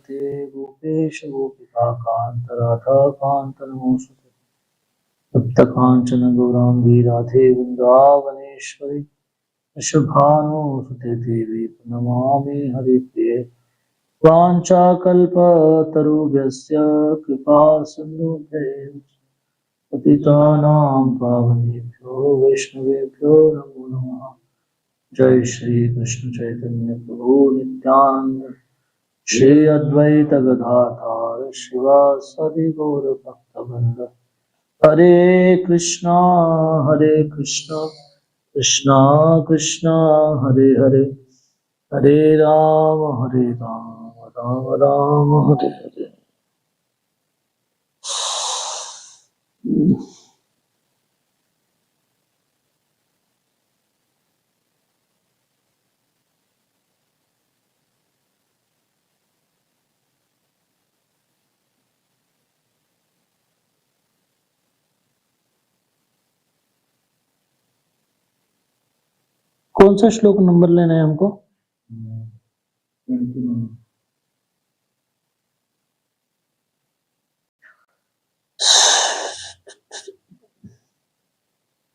ते गोपेश गोपिका कांत राधा कांत नमोस्तुते। तप्त कांचन गौरांगी राधे वृंदावनेश्वरी शुभानुसुते देवी प्रणमामि हरिप्रिये। वाञ्छाकल्पतरुभ्यश्च कृपा सिन्धुभ्यैव पतितानां पावनेभ्यो वैष्णवेभ्यो नमो नमः। जय श्री कृष्ण चैतन्य प्रभु नित्यानंद श्री अद्वैत गदाधर शिवासादि गौर भक्तवृंद। हरे कृष्णा कृष्णा कृष्णा हरे हरे, हरे राम राम राम हरे हरे। कौन सा श्लोक नंबर लेना है हमको?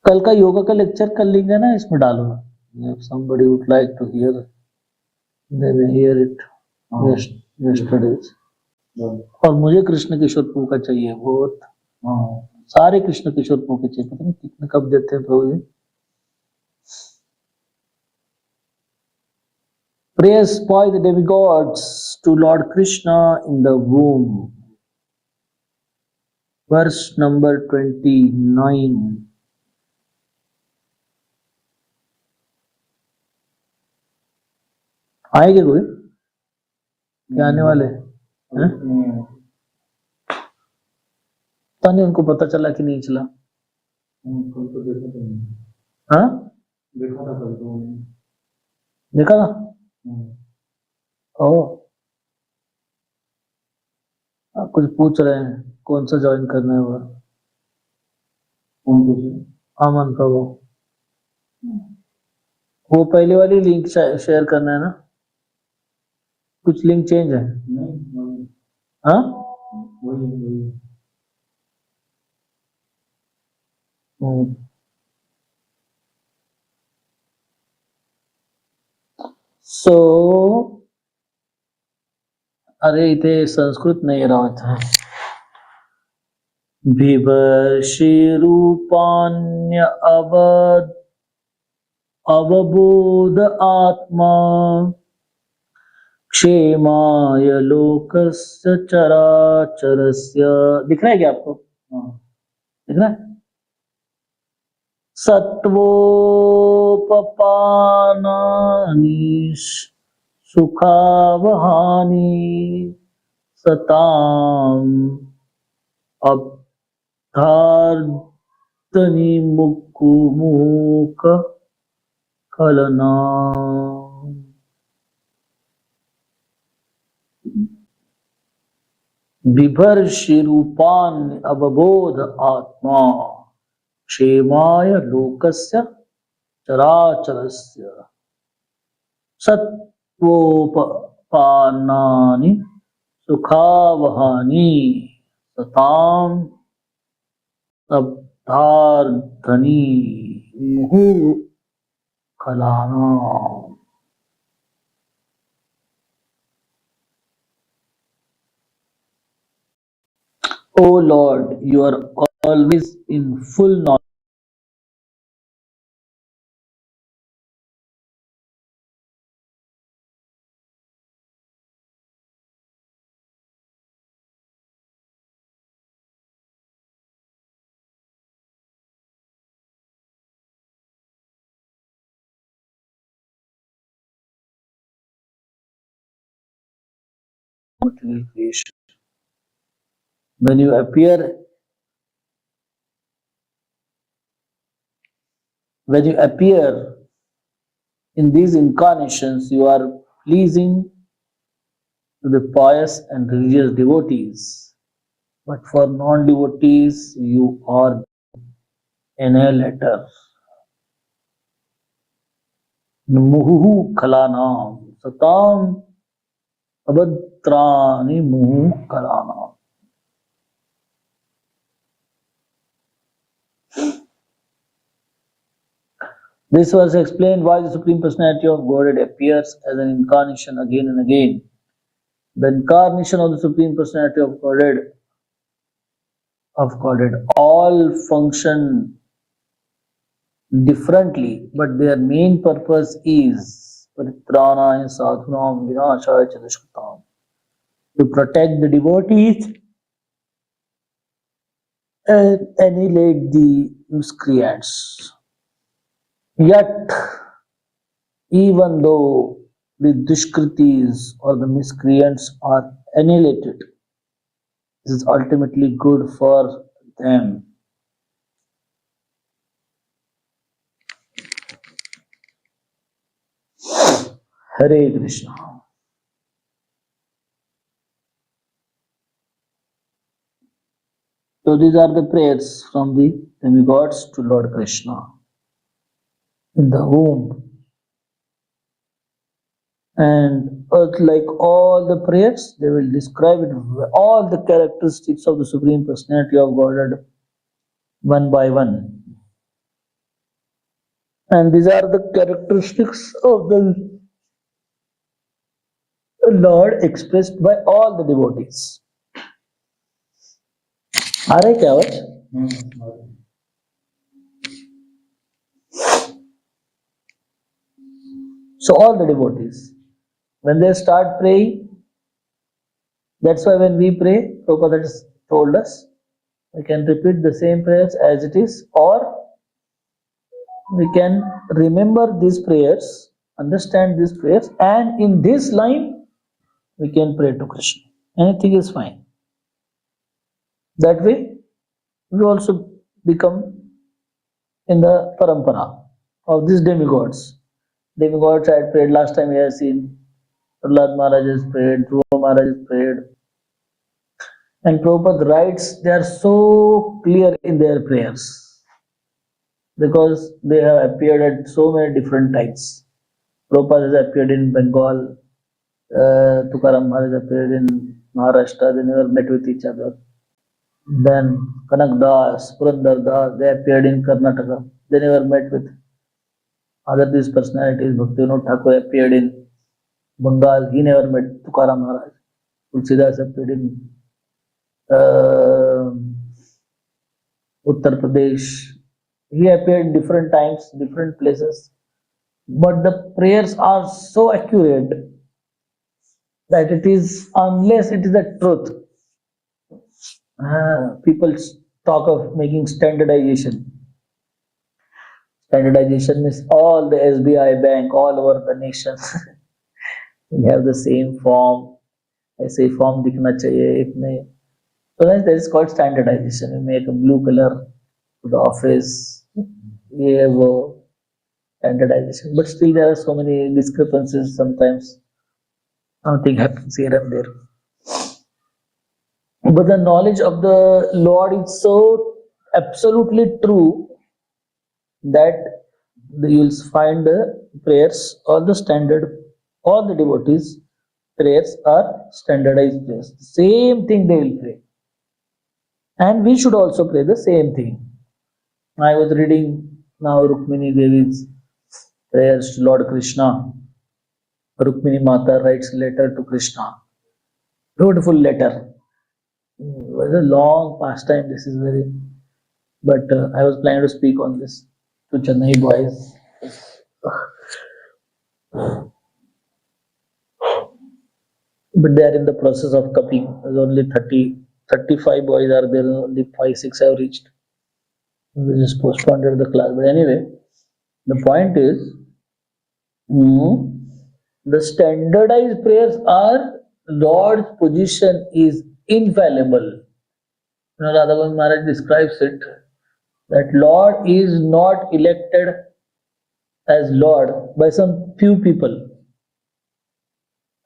कल का योगा का लेक्चर कर लेंगे ना, इसमें डालो ना। If somebody would like to hear, they may hear it yesterday's. और मुझे कृष्ण किशोर प्रभु का चाहिए बहुत। सारे कृष्ण किशोर प्रभु के चाहिए, पता नहीं कितने कब देते हैं प्रभु जी। Praise by the demigods to Lord Krishna in the womb. Verse number 29. आएंगे कोई? क्या आने वाले हैं? पता नहीं उनको पता चला कि नहीं चला। हाँ, देखा था कल तो। देखा था? ओ, कुछ पूछ रहे हैं कौन सा ज्वाइन करना है? अमन प्रभु, वो पहले वाली लिंक शेयर करना है ना? कुछ लिंक चेंज है? हाँ, सो अरे इथे संस्कृत नहीं राहत है। बिभर्षि रूपान्य अवबोध आत्मा क्षेमाय लोकस्य चराचरस्य। दिख रहा है क्या आपको? दिख रहा है? सत्वोपपानानि सुखावहानि सताम् अब्धार्तनि मुख खलना। बिभर्षि रूपान अवबोध आत्मा क्षेमाय लोकस्य चराचरस्य सत्वोपपानानि सुखावहानि सताम् अब्धार्तनि मुहुः खलाना। O Lord, you are always in full knowledge. Material creation. When you appear in these incarnations, you are pleasing to the pious and religious devotees. But for non-devotees, you are annihilator. Muhu khalanam satam abhadrani mukarana. This verse explains why the Supreme Personality of Godhead appears as an incarnation again and again. The incarnation of the Supreme Personality of Godhead all function differently, but their main purpose is paritranaya sadhunam vinashaya cha dushkritam, to protect the devotees and annihilate the miscreants. Yet, even though the dushkritis or the miscreants are annihilated, this is ultimately good for them. Hare Krishna. So these are the prayers from the demigods to Lord Krishna in the womb. And like all the prayers, they will describe it, all the characteristics of the Supreme Personality of Godhead one by one. And these are the characteristics of the Lord expressed by all the devotees. आ रहा है क्या आवाज? So all the devotees, when they start praying, that's why when we pray, Prabhupada has told us, we can repeat the same prayers as it is, or we can remember these prayers, understand these prayers, and in this line, we can pray to Krishna. Anything is fine. That way, we also become in the parampara of these demigods. Demigods I had prayed last time we have seen. Prahlad Maharaj has prayed, Dhruva Maharaj has prayed. And Prabhupada writes, they are so clear in their prayers because they have appeared at so many different times. Prabhupada has appeared in Bengal, Tukaram Maharaj appeared in Maharashtra, they never met with each other. Then Kanak Das, Purandar Das, they appeared in Karnataka, they never met with other these personalities. Bhaktivinoda Thakur appeared in Bengal, he never met Tukaram Maharaj. Tulsidas appeared in Uttar Pradesh. He appeared in different times, different places. But the prayers are so accurate that it is, unless it is the truth, people talk of making standardization. Standardization means all the SBI bank all over the nation we have the same form. ऐसे ही form दिखना चाहिए इतने. So that is called standardization. You make a blue color to the office. ये वो standardization. But still there are so many discrepancies sometimes. Something happens here and there. But the knowledge of the Lord is so absolutely true that you will find the prayers, all the standard, all the devotees' prayers are standardized prayers. Same thing they will pray. And we should also pray the same thing. I was reading now Rukmini Devi's prayers to Lord Krishna. Rukmini Mata writes letter to Krishna. Beautiful letter. It was a long pastime. This is very. But I was planning to speak on this to Chennai boys. But they are in the process of copying. There's only 35 boys are there, only 5-6 have reached. We just postponed the class. But anyway, the point is, the standardized prayers are, Lord's position is infallible. Radha Govind Maharaj describes it that Lord is not elected as Lord by some few people,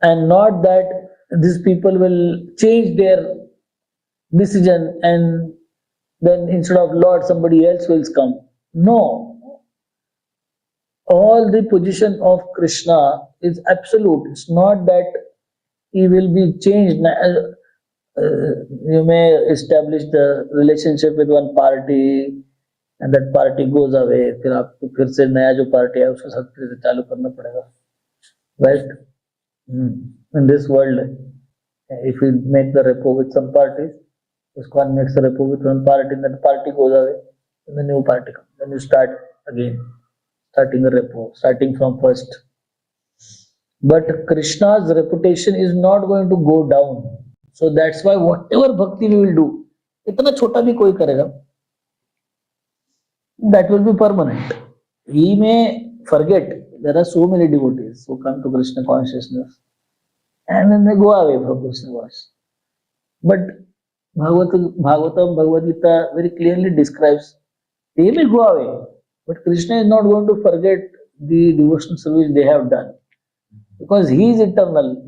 and not that these people will change their decision and then instead of Lord somebody else will come. No, all the position of Krishna is absolute. It's not that he will be changed. You may establish the relationship with one party and that party goes away, फिर आपको फिर से नया जो party है उसके साथ फिर से चालू करना पड़ेगा, right? In this world, if you make the repo with some parties, this one makes the repo with one party, and then the party goes away, and the new party comes, then you start again, starting a repo, starting from first. But Krishna's reputation is not going to go down. So that's why whatever bhakti we will do, इतना छोटा भी कोई करेगा, that will be permanent. He may forget. There are so many devotees who come to Krishna consciousness and then they go away from Krishna consciousness. But Bhagavatam, Bhagavad Gita very clearly describes they may go away, but Krishna is not going to forget the devotional service they have done. Because he is eternal.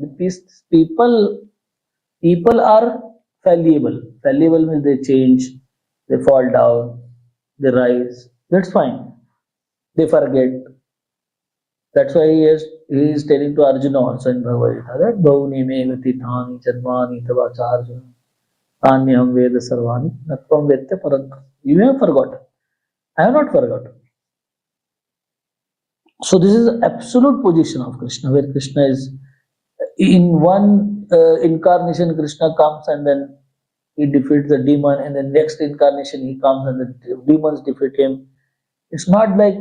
People are fallible. Fallible means they change, they fall down, they rise. That's fine. They forget. That's why he is telling to Arjuna also in Bhagavad Gita that Bhavani me gati thani janmani tavacha Arjuna Anyam Veda Sarvani Natvam Vetya Parantam. You have forgotten. I have not forgotten. So this is absolute position of Krishna, where Krishna is in one incarnation. Krishna comes and then he defeats the demon, and then next incarnation he comes and the demons defeat him. It's not like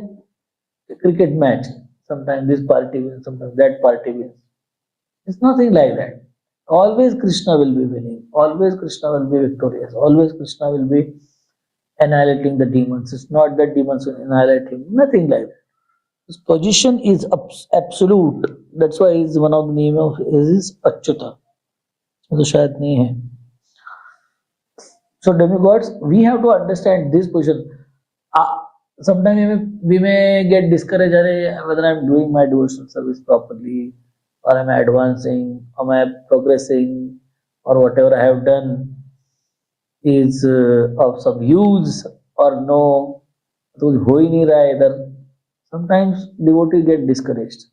a cricket match. Sometimes this party wins, sometimes that party wins. It's nothing like that. Always Krishna will be winning. Always Krishna will be victorious. Always Krishna will be annihilating the demons. It's not that demons will annihilate him. Nothing like that. His position is absolute. That's why he's one of the name of his is Achyuta. So shayad nahi hai. So demigods, we have to understand this position. Sometimes we may get discouraged whether I'm doing my devotional service properly, or am I advancing, am I progressing, or whatever I have done is of some use or no. तो हो ही नहीं रहा है इधर. Sometimes devotees get discouraged,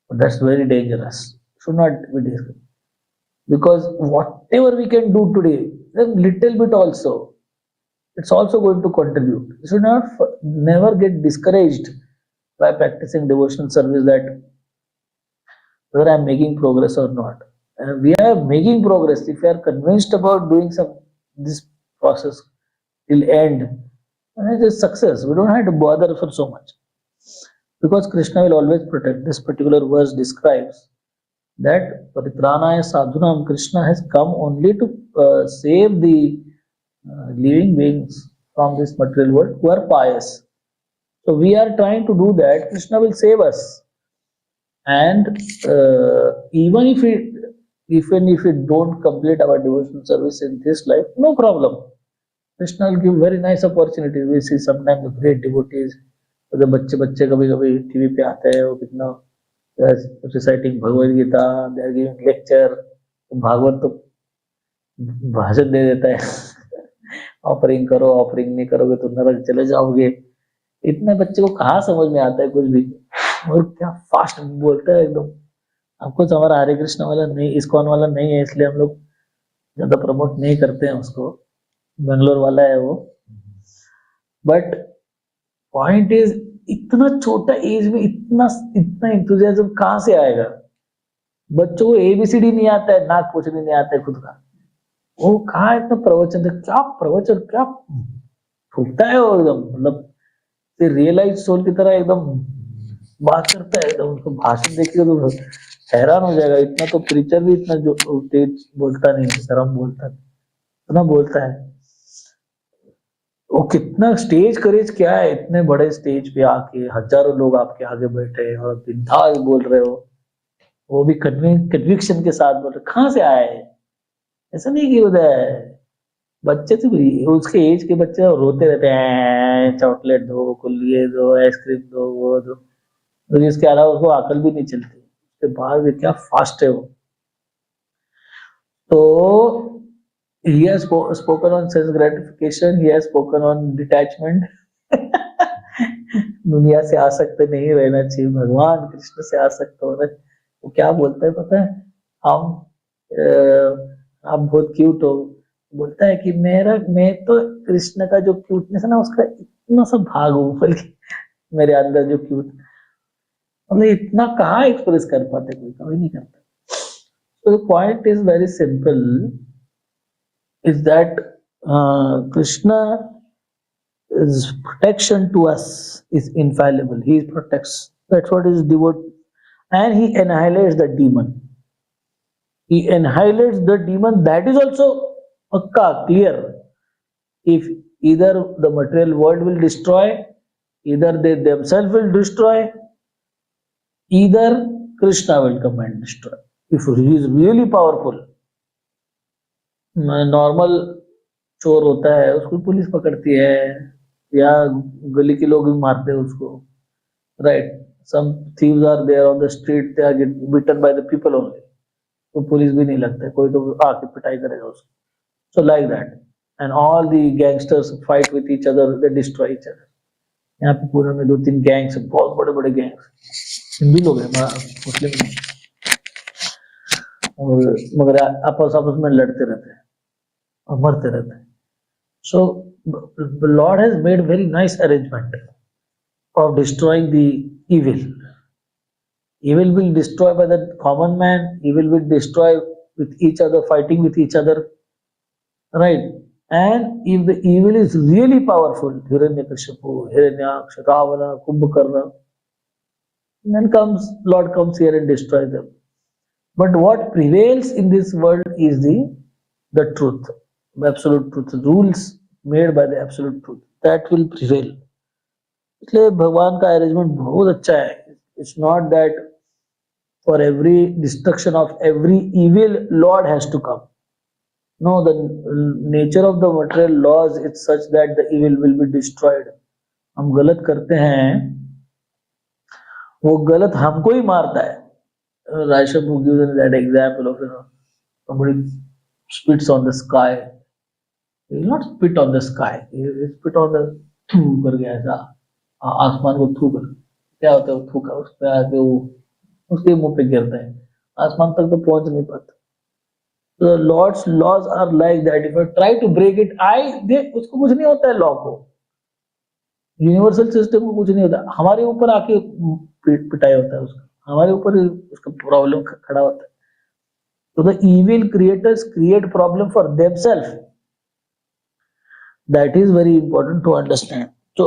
but that's very dangerous. Should not be discouraged, because whatever we can do today, then little bit also, it's also going to contribute. You should never get discouraged by practicing devotional service that whether I'm making progress or not. We are making progress if we are convinced about doing this process till end. And it is success. We don't have to bother for so much, because Krishna will always protect. This particular verse describes that Paritranaya Sadhunam, Krishna has come only to save the living beings from this material world who are pious. So we are trying to do that. Krishna will save us, and even if we don't complete our devotional service in this life, no problem. Krishna will give very nice opportunities. We see sometimes the great devotees, the बच्चे कभी TV पे आते हैं, वो कितना reciting Bhagavad Gita, they are giving lecture. Bhagavat तो भाषण दे देता है, ऑफरिंग करो, ऑफरिंग नहीं करोगे तो नरक चले जाओगे. इतने बच्चे को कहाँ समझ में आता है कुछ भी, और क्या फास्ट बोलता है एकदम. आपको हमारा हरे कृष्ण वाला नहीं, इस्कॉन वाला नहीं है, इसलिए हम लोग ज्यादा प्रमोट नहीं करते हैं उसको. बेंगलोर वाला है वो. बट पॉइंट इज, इतना छोटा एज में इतना इंथुजियाज्म कहाँ से आएगा? बच्चों को एबीसीडी नहीं आता है, नाक पोछने नहीं आता है खुद का, वो कहाँ इतना प्रवचन, क्या प्रवचन, क्या फूकता है वो एकदम, मतलब रियलाइज सोल की तरह एकदम बात करता है एकदम. उसको भाषण देखिए तो हैरान हो जाएगा. इतना तो प्रीचर भी इतना जो तेज बोलता नहीं, शर्म बोलता है, इतना बोलता है. वो कितना स्टेज करेज क्या है, इतने बड़े स्टेज पे आके हजारों लोग आपके आगे बैठे हैं और बिंदास बोल रहे हो, वो भी कन्विक्शन के साथ बोल रहे. कहाँ से आए? ऐसा नहीं कि उधर बच्चे तो उसके एज के बच्चे रोते रहते हैं, चॉकलेट दो, कुल्लिए दो, आइसक्रीम दो, वो दो, तो इसके अलावा उसको अकल भी नहीं चलती. उसके बाद भी क्या फास्ट है वो. तो he has spoken on sense gratification, he has spoken on detachment. दुनिया से आसक्त नहीं रहना चाहिए, भगवान कृष्ण से आसक्त होना. वो क्या बोलता है पता है? हम आप बहुत क्यूट हो, बोलता है कि मैं तो कृष्ण का जो क्यूटनेस है ना उसका इतना सा भाग हूँ, बल्कि मेरे अंदर जो क्यूट, मतलब इतना कहाँ एक्सप्रेस कर पाते, कोई कभी नहीं करता. So the point is very simple, is that Krishna his protection to us is infallible. He protects. That's what is devote, and he annihilates the demon. He annihilates the demon. That is also akka clear. If either the material world will destroy, either they themselves will destroy, either Krishna will come and destroy. If he is really powerful, normal चोर होता है उसको police पकड़ती है, या गली के लोग भी मारते हैं उसको, right. Some thieves are there on the street, they are get beaten by the people only, तो पुलिस भी नहीं लगता है, कोई तो आके पिटाई करेगा उसको. So like that, and all the gangsters fight with each other, they destroy each other. यहाँ पे पूरे में 2-3 गैंग्स, बहुत बड़े बड़े गैंग्स, हिंदू लोग हैं, मुस्लिम नहीं, और मगर आपस आपस में लड़ते रहते हैं और मरते रहते हैं. So the Lord has made very nice arrangement of destroying the evil. Evil will destroy by the common man. Evil will destroy with each other, fighting with each other, right? And if the evil is really powerful, Hiranyakashipu, Hiranyaksha, Ravana, Kumbhakarna, then Lord comes here and destroys them. But what prevails in this world is the truth, the absolute truth, rules made by the absolute truth, that will prevail. इसलिए भगवान का arrangement बहुत अच्छा है. It's not that for every destruction of every evil lord has to come. No, the nature of the material laws it's such that the evil will be destroyed. हम गलत करते हैं, वो गलत हमको ही मारता है. Raishabu gives that example of somebody spits on the sky. He will not spit on the sky. He will spit on the थू कर गया ऐसा, आसमान को थू कर, क्या होता है वो थूका उस पे आके वो उसके मुंह पे गिरता है, आसमान तक तो पहुंच नहीं पाता. So the Lord's laws are like that. If I try to break it, उसको कुछ नहीं होता है लॉ को, यूनिवर्सल सिस्टम को कुछ नहीं होता, हमारे ऊपर आके पिटाई होता है उसका, हमारे ऊपर उसका प्रॉब्लम खड़ा होता है. तो the evil creators create problem for themselves. That is very important to understand. तो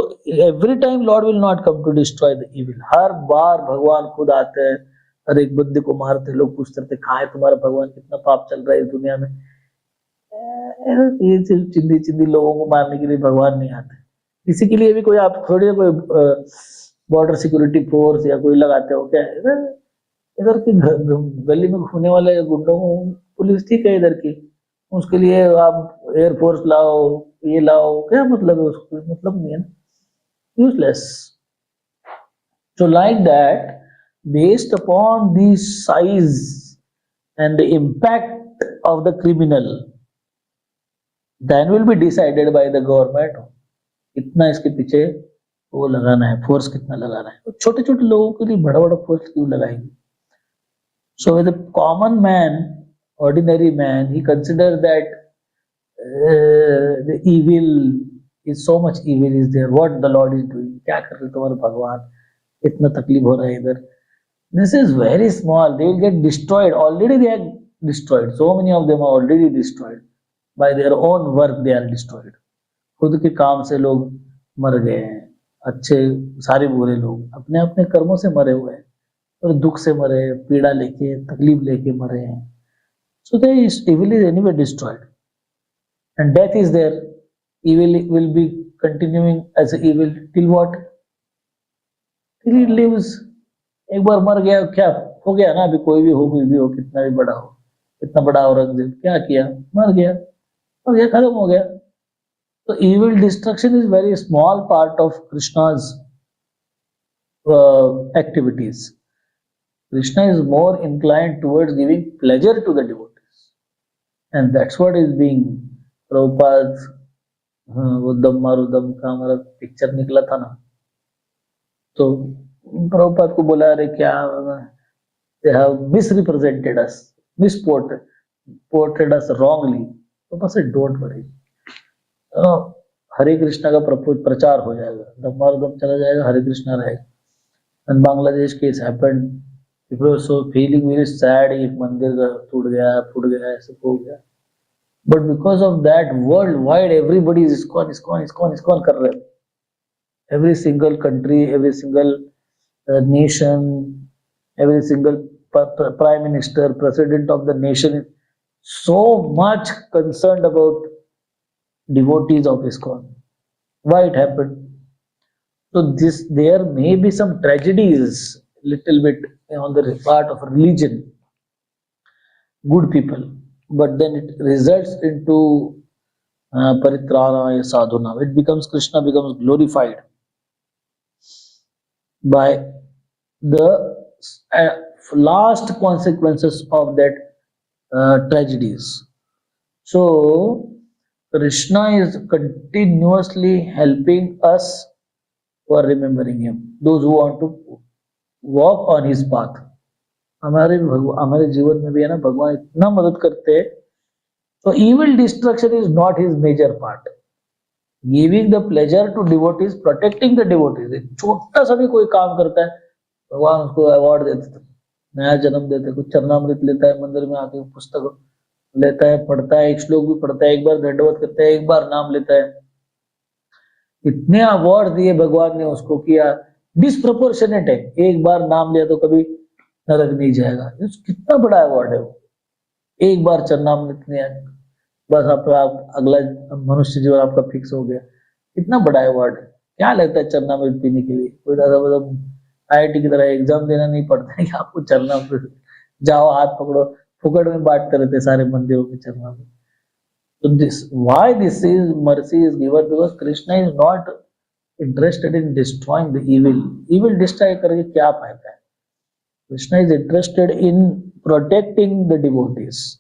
every time lord will not come to destroy the evil. हर बार भगवान खुद आते हैं, हर एक बंदे को मारते. लोग पूछते थे कहाँ है तुम्हारा भगवान, कितना पाप चल रहा है इस दुनिया में. ये सिर्फ चिंदी चिंदी लोगों को मारने के लिए भगवान नहीं आते. इसी के लिए भी कोई आप थोड़ी कोई बॉर्डर सिक्योरिटी फोर्स या कोई लगाते हो क्या? इधर की गली में घूमने वाले गुंडों को पुलिस ठीक है इधर की, उसके लिए आप एयरफोर्स लाओ, ये लाओ, क्या मतलब है? उसको मतलब नहीं है ना, useless. So like that, based upon the size and the impact of the criminal, then will be decided by the government. कितना इसके पीछे वो लगाना है, फोर्स कितना लगाना है. तो छोटे छोटे लोगों के लिए बड़ा बड़ा फोर्स क्यों लगाएंगे? So with a common man, ordinary man, he considers that the evil is so much evil is there. What the Lord is doing? क्या कर रहे तुम्हारे भगवान, इतना तकलीफ हो रहा है इधर. This is very small. They will get destroyed. Already they are destroyed. So many of them are already destroyed. By their own work they are destroyed. खुद के काम से लोग मर गए हैं. अच्छे सारे बुरे लोग अपने अपने कर्मों से मरे हुए हैं, और दुख से मरे, पीड़ा लेके, तकलीफ लेके मरे हैं. So the evil is anyway destroyed, and death is there. Evil will be continuing as evil till what? Till it lives. एक बार मर गया, क्या हो गया ना. अभी कोई भी हो, कितना भी बड़ा हो, कितना बड़ा औरंगजेब क्या किया, मर गया, खत्म हो गया. So evil destruction is very small part of Krishna's activities. Krishna is more inclined towards giving pleasure to the devotees, and that's what is being Prabhupada's उद्धम मारुदम का हमारा पिक्चर निकला था ना, तो प्रभुपाद को बोला अरे क्या, they have misrepresented us, misported. portrayed us wrongly, Papa said, don't worry. हरे कृष्णा का प्रचार हो जाएगा, धम्मार्गम चला जाएगा, हरे कृष्णा रहेगा. And Bangladesh case happened. People were so feeling very sad. एक मंदिर का टूट गया, ऐसे हो गया. But because of that, worldwide everybody is ISKCON कर रहे हैं. Every single country, every single nation, every single prime minister, president of the nation is so much concerned about devotees of ISKCON. Why it happened? So there may be some tragedies, little bit on the part of religion, good people, but then it results into paritranaya sadhuna. It becomes Krishna becomes glorified by the last consequences of that tragedies. So Krishna is continuously helping us who are remembering him, those who want to walk on his path. हमारे जीवन में भी है ना, भगवान इतना मदद करते हैं. So evil destruction is not his major part. Giving the pleasure to devotees, protecting the devotees. एक छोटा सा भी कोई काम करता है, भगवान उसको अवार्ड देते, नया जन्म देते, कुछ चरणामृत लेता है, मंदिर में आके पुस्तक लेता है, पढ़ता है, एक श्लोक भी पढ़ता है, एक बार दंडवत करता है, एक बार नाम लेता है. इतने अवार्ड दिए भगवान ने उसको, किया डिस्प्रपोर्शनेट है. एक बार नाम लिया तो कभी नरक नहीं जाएगा. कितना बड़ा अवार्ड है वो. एक बार चरणामृत लिया, बस आप अगला मनुष्य जीवन आपका फिक्स हो गया. इतना बड़ा अवार्ड है. क्या लगता है चरणामृत पीने के लिए? कोई दादा मतलब IIT की तरह एग्जाम देना नहीं पड़ता है कि आपको चरणामृत, जाओ हाथ पकड़ो, फुकड़ में बांटते रहते सारे मंदिरों में चरणामृत. So why this is mercy is given, because Krishna is not interested in destroying the evil. Evil destroy करके क्या फायदा है? Krishna is interested in protecting the devotees.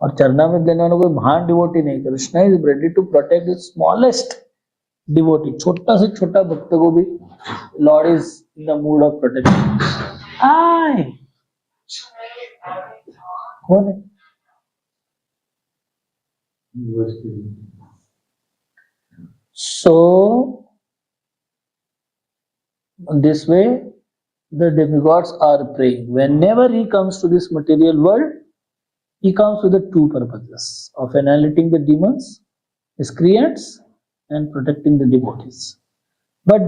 और चरणामृत देने वाला कोई महान डिवोटी नहीं. Krishna is ready to protect the smallest devotee. छोटा से छोटा भक्त को भी Lord is in the mood of protection. आय कौन है? So this way the demigods are praying. Whenever he comes to this material world, he comes with the two purposes of annihilating the demons, miscreants, and protecting the devotees. But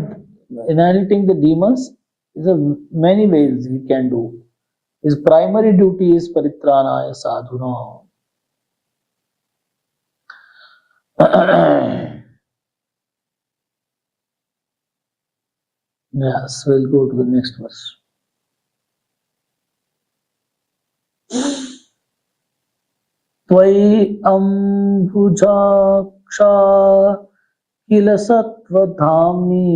annihilating the demons is many ways he can do. His primary duty is paritranaya sadhuna. Yes, we'll go to the next verse. त्वयि अम्बुजाक्षा किल सत्वधाम्नि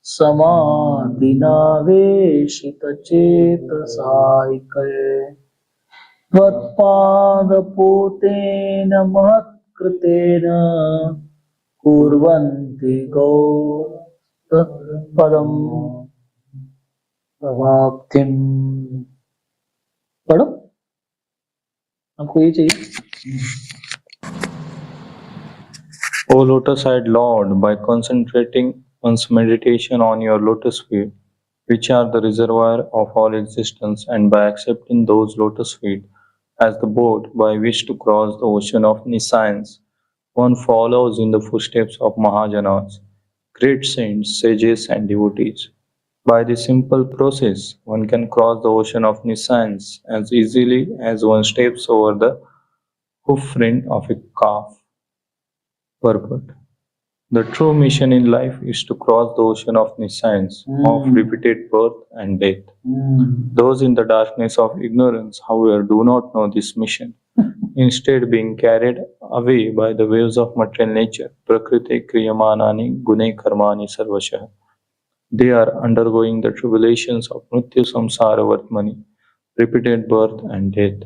समाधिनावेशितचेतसायिके त्वत्पादपोतेन महत्कृतेन कुर्वन्ति गौतपदं प्रवाप्तिम्. पढ़ो, आपको ये चाहिए. O lotus-eyed Lord, by concentrating one's meditation on your lotus feet, which are the reservoir of all existence, and by accepting those lotus feet as the boat by which to cross the ocean of nescience, one follows in the footsteps of Mahajanas, great saints, sages, and devotees. By this simple process, one can cross the ocean of nescience as easily as one steps over the hoofprint of a calf. Purport. The true mission in life is to cross the ocean of nescience, of repeated birth and death. Those in the darkness of ignorance, however, do not know this mission. Instead, being carried away by the waves of material nature, prakriti kriyamanani gune karmani sarvashah, they are undergoing the tribulations of mrityu samsara vartmani, repeated birth and death.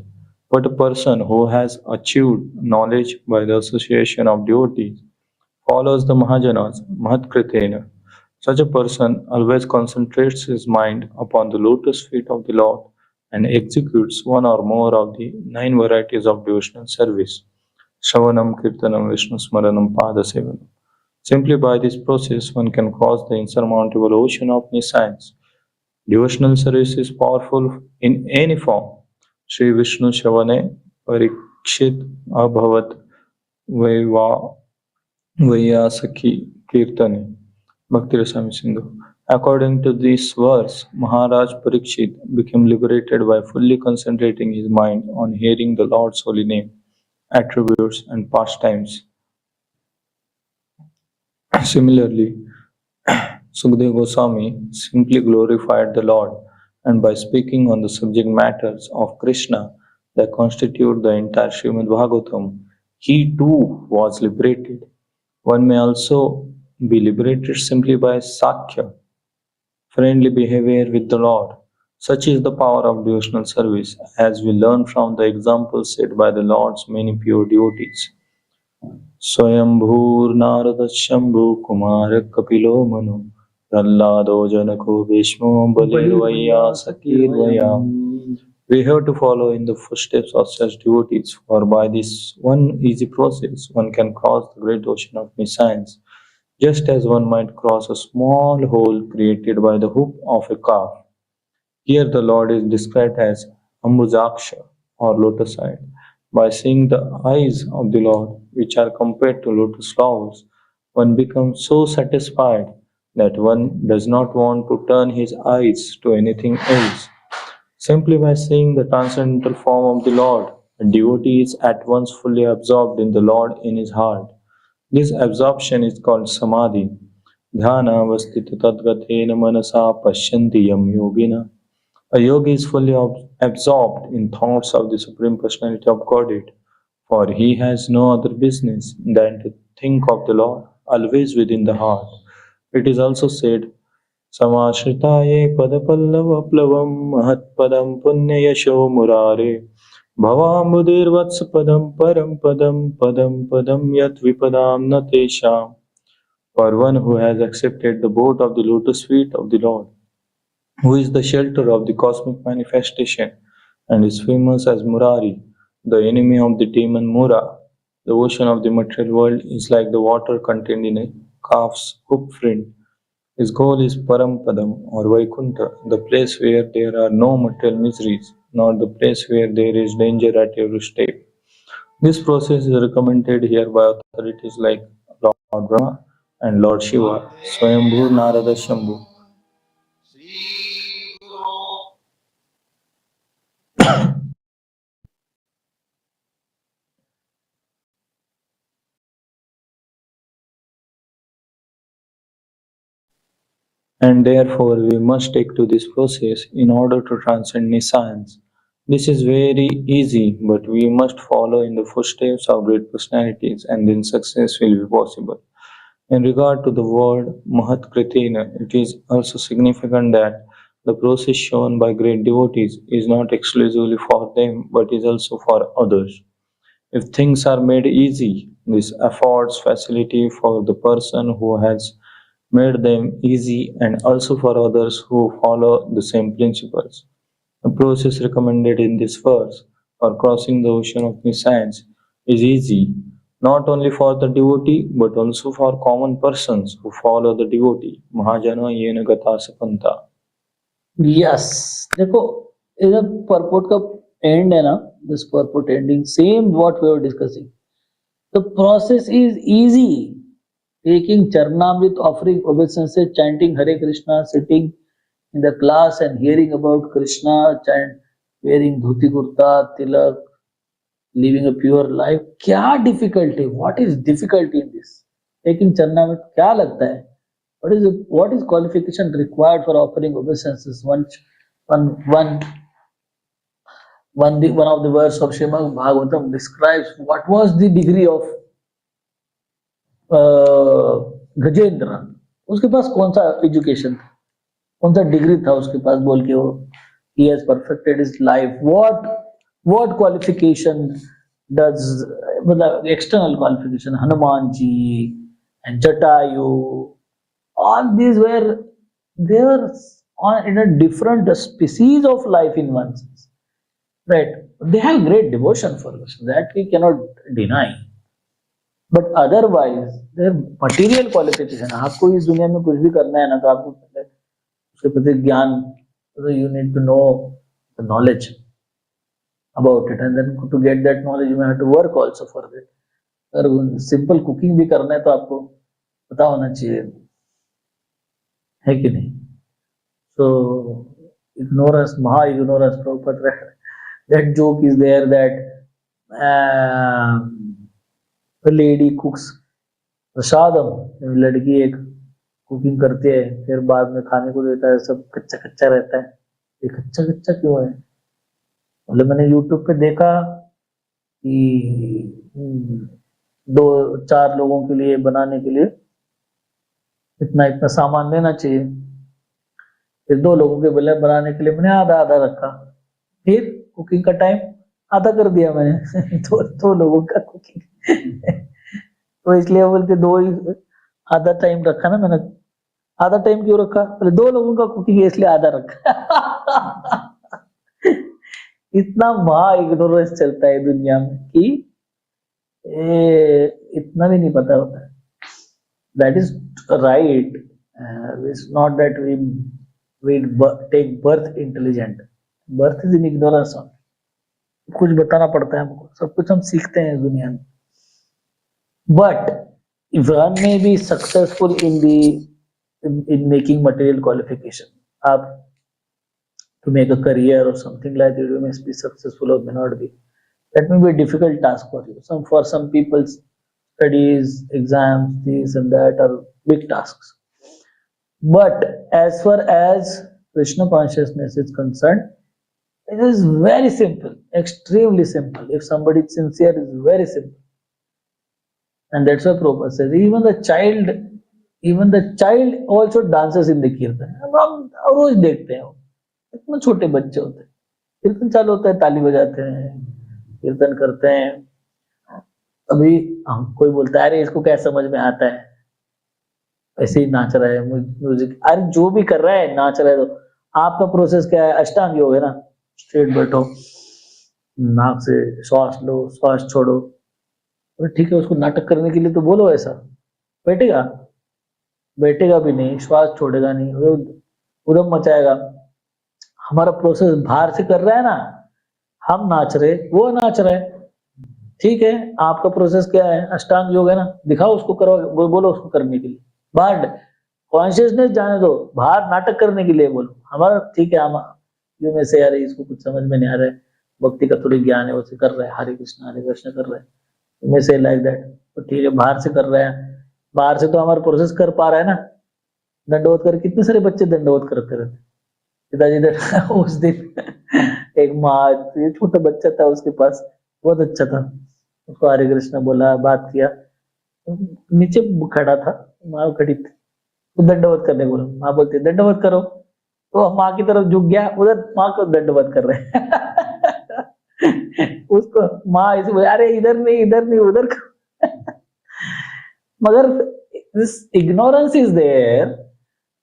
But a person who has achieved knowledge by the association of devotees follows the Mahajanas, Mahatkritena. Such a person always concentrates his mind upon the lotus feet of the Lord and executes one or more of the 9 varieties of devotional service: Shravanam, Kirtanam, Vishnu Smaranam, Padasevanam. Simply by this process, one can cross the insurmountable ocean of nescience. Devotional service is powerful in any form. Sri Vishnu Shavane Parikshit Abhavat Vaiva Vaiyasaki Kirtane. Bhakti Rasami Sindhu. According to this verse, Maharaj Parikshit became liberated by fully concentrating his mind on hearing the Lord's holy name, attributes, and pastimes. Similarly, Sukadeva Goswami simply glorified the Lord, and by speaking on the subject matters of Krishna that constitute the entire Srimad Bhagavatam, he too was liberated. One may also be liberated simply by Sakya, friendly behavior with the Lord. Such is the power of devotional service, as we learn from the examples set by the Lord's many pure devotees. स्वयंभूर्नारदशम्भु कुमारकपिलो Manu प्रह्लादो जनको भीष्मो बलिर्वैयासकीर्वयाम्. We have to follow in the footsteps of such devotees, for by this one easy process one can cross the great ocean of nescience, just as one might cross a small hole created by the hoof of a calf. Here the Lord is described as Ambujaksha or lotus-eyed. By seeing the eyes of the Lord, which are compared to lotus flowers, one becomes so satisfied that one does not want to turn his eyes to anything else. Simply by seeing the transcendental form of the Lord, a devotee is at once fully absorbed in the Lord in his heart. This absorption is called samadhi. Dhyana avastita tadgatena manasa pashyanti yam yogina. A yogi is fully absorbed in thoughts of the Supreme Personality of Godhead, for he has no other business than to think of the Lord, always within the heart. It is also said, Samashritaye padapallavaplavam mahatpadam punyayasho murare bhavambudirvatsapadam param padam yat vipadam natesham. For one who has accepted the boat of the lotus feet of the Lord, who is the shelter of the cosmic manifestation and is famous as Murari, the enemy of the demon Mura. The ocean of the material world is like the water contained in a calf's hoof print. His goal is Parampadam or Vaikuntha, the place where there are no material miseries, nor the place where there is danger at every step. This process is recommended here by authorities like Lord Brahma and Lord Shiva, Swayambhu Narada Shambhu. And therefore we must stick to this process in order to transcend nescience. This is very easy, but we must follow in the footsteps of great personalities, and then success will be possible. In regard to the word Mahatkritina, it is also significant that the process shown by great devotees is not exclusively for them, but is also for others. If things are made easy, this affords facility for the person who has made them easy and also for others who follow the same principles. The process recommended in this verse for crossing the ocean of nescience is easy, not only for the devotee but also for common persons who follow the devotee. Mahajana yena gata sapanta. Yes देखो इधर purport का end है ना, this purport ending same what we were discussing. The process is easy. Taking charanamrit, offering obeisances, chanting Hare Krishna, sitting in the class and hearing about Krishna, chant, wearing dhoti kurta, tilak, living a pure life. क्या difficulty? What is difficulty in this? Taking चरणामृत क्या लगता है? What is qualification required for offering obeisances? One of the verse of Srimad Bhagavatam describes what was the degree of Gajendra. उसके पास कौन सा education था, कौन सा डिग्री था उसके पास, बोल के वो he has perfected his life. What qualification does, मतलब external qualification, Hanuman ji and Jatayu, all these were there on in a different species of life in one sense, right? They have great devotion for Krishna, that we cannot deny. But otherwise, their material qualification, आपको इस दुनिया में कुछ भी करना है ना, तो आपको पहले उसके प्रति ज्ञान, you need to know the knowledge about it, and then to get that knowledge you have to work also for it. अगर सिंपल कुकिंग भी करना है तो आपको पता होना चाहिए, है कि नहीं? So ignorance, maha ignorance, Prabhupada, that joke is there that a lady cooks प्रसादम, लड़की एक कुकिंग करती है, फिर बाद में खाने को देता है, सब कच्चा कच्चा रहता है। ये कच्चा कच्चा क्यों है? मतलब मैंने YouTube पे देखा कि 2-4 लोगों के लिए बनाने के लिए इतना इतना सामान लेना चाहिए, फिर 2 लोगों के बोले बनाने के लिए मैंने आधा आधा रखा, फिर कुकिंग का टाइम आधा कर दिया मैंने दो लोगों का कुकिंग तो इसलिए बोलते 2 ही आधा टाइम रखा ना मैंने। आधा टाइम क्यों रखा? पहले 2 लोगों का कुकिंग है इसलिए आधा रखा इतना महा इग्नोरेंस चलता है दुनिया में कि इतना भी नहीं पता होता है। That is right. It's not that we take birth intelligent. Birth is in ignorance. कुछ बताना पड़ता है हमको, सब कुछ हम सीखते हैं इस दुनिया में। But if one may be successful in making material qualification, आप to make a career or something like that, you may be successful or may not be. That may be a difficult task for you. For some people, studies, exams, this and that are big tasks. But as far as Krishna consciousness is concerned, it is very simple, extremely simple. If somebody is sincere, it is very simple. And that's why Prabhupada says, even the child also dances in the kirtan. हम रोज देखते हैं, इतने छोटे बच्चे होते हैं, कीर्तन चालू होता है, ताली बजाते हैं, कीर्तन करते हैं। अभी कोई बोलता है अरे इसको क्या समझ में आता है, ऐसे ही नाच रहा है म्यूजिक। अरे जो भी कर रहा है नाच रहा है, तो आपका प्रोसेस क्या है? अष्टांग योग है ना, स्ट्रेट बैठो, नाक से श्वास लो, श्वास छोड़ो। ठीक है, उसको नाटक करने के लिए तो बोलो ऐसा, बैठेगा भी नहीं, श्वास छोड़ेगा नहीं, उधम मचाएगा। हमारा प्रोसेस बाहर से कर रहा है ना, हम नाच रहे, वो नाच रहा है। ठीक है, आपका प्रोसेस क्या है? अष्टांग योग है ना, दिखाओ उसको, करो, बोलो उसको करने के लिए। बट कॉन्शियसनेस जाने दो, बाहर नाटक करने के लिए बोलो। हमारा ठीक है, हम यू में से यार इसको कुछ समझ में नहीं आ रहा है, भक्ति का थोड़ी ज्ञान है, उसे कर रहा है, हरे कृष्ण कर रहा है, में से लाइक दैट, तो ठीक है, बाहर से कर रहे हैं। बाहर से तो हमारा प्रोसेस कर पा रहा है ना, दंडवत कर। कितने सारे बच्चे दंडवत करते रहते। पिताजी उस दिन एक माँ, छोटा बच्चा था, उसके पास बहुत अच्छा था, उसको हरे कृष्ण बोला, बात किया, नीचे खड़ा था, माँ खड़ी थी, तो दंडवत करने बोला। माँ बोलती दंडवत करो, तो माँ की तरफ झुक गया, उधर माँ को दंडवत कर रहे उसको माँ ऐसे बोले, अरे इधर नहीं उधर मगर this ignorance is there,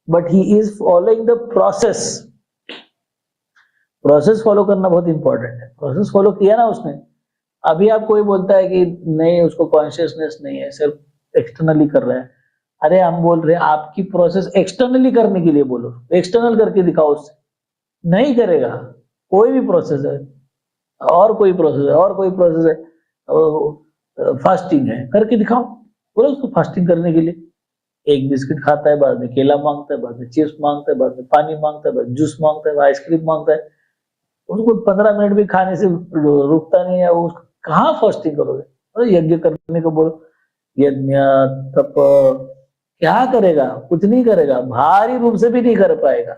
but he is following the process. Process follow करना बहुत इंपॉर्टेंट है। प्रोसेस फॉलो किया ना उसने। अभी आप कोई बोलता है कि नहीं, उसको कॉन्शियसनेस नहीं है, सिर्फ एक्सटर्नली कर रहा है। अरे हम बोल रहे हैं आपकी प्रोसेस एक्सटर्नली करने के लिए बोलो, एक्सटर्नल करके दिखाओ, उससे नहीं करेगा। कोई भी प्रोसेस है, और कोई प्रोसेस है, फास्टिंग है, करके दिखाओ, बोलो उसको फास्टिंग करने के लिए। एक बिस्किट खाता है, बाद में केला मांगता है, बाद में चिप्स मांगता है, बाद में पानी मांगता है, बाद में जूस मांगता है, आइसक्रीम मांगता है। उसको 15 मिनट भी खाने से रुकता नहीं है। उसको कहाँ फास्टिंग करोगे? तो यज्ञ करने को बोलो, यज्ञ तप क्या करेगा? कुछ नहीं करेगा, भारी रूप से भी नहीं कर पाएगा,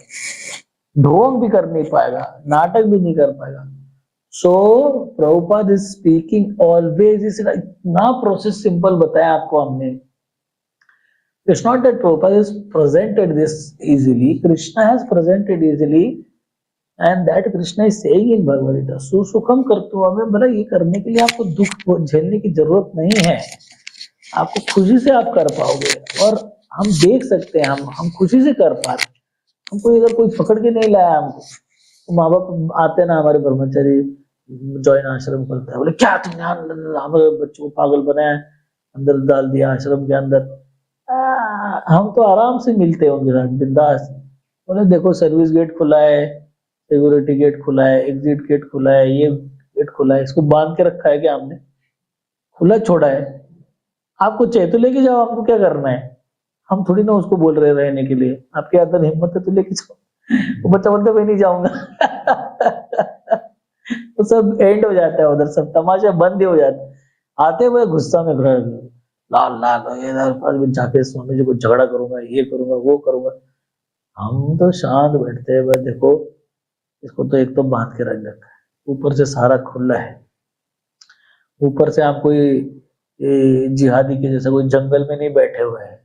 ढोंग भी कर नहीं पाएगा, नाटक भी नहीं कर पाएगा। So Prabhupada is speaking always, इतना प्रोसेस सिंपल बताया आपको हमने। It's not that Prabhupada has presented this easily, Krishna has presented easily, and that Krishna is saying in Bhagavad Gita, सुसुखम कर्तुम, हमें भला ये करने के लिए आपको दुख झेलने की जरूरत नहीं है, आपको खुशी से आप कर पाओगे। और हम देख सकते हैं, हम खुशी से कर पा रहे। हमको इधर कोई पकड़ के नहीं लाया हमको। तो माँ बाप आते ना हमारे ब्रह्मचारी जॉइन आश्रम करता है, बोले क्या तुमने हमारे बच्चों को पागल बनाया, अंदर डाल दिया आश्रम के अंदर। हम तो आराम से मिलते हैं उनके साथ बिंदास। बोले देखो सर्विस गेट खुला है, सिक्योरिटी गेट खुला है, एग्जिट गेट खुला है, ये गेट खुला है, इसको बांध के रखा है क्या हमने? खुला छोड़ा है। आपको चाहिए तो लेके जाओ, आपको क्या करना है? हम थोड़ी ना उसको बोल रहे रहने के लिए, आपके अंदर हिम्मत है तो लेके जाओ। वो बच्चा बोलता मैं नहीं जाऊंगा। तो सब एंड हो जाता है उधर, सब तमाशा बंद ही हो जाता है। आते हुए गुस्सा में भर लाल लाल इधर जाके स्वामी जी को झगड़ा करूंगा, ये करूंगा, वो करूंगा। हम तो शांत बैठते हैं, भाई देखो इसको तो एक तो बांध के रख रखा है, ऊपर से सारा खुला है, ऊपर से आप कोई जिहादी के जैसा कोई जंगल में नहीं बैठे हुए हैं,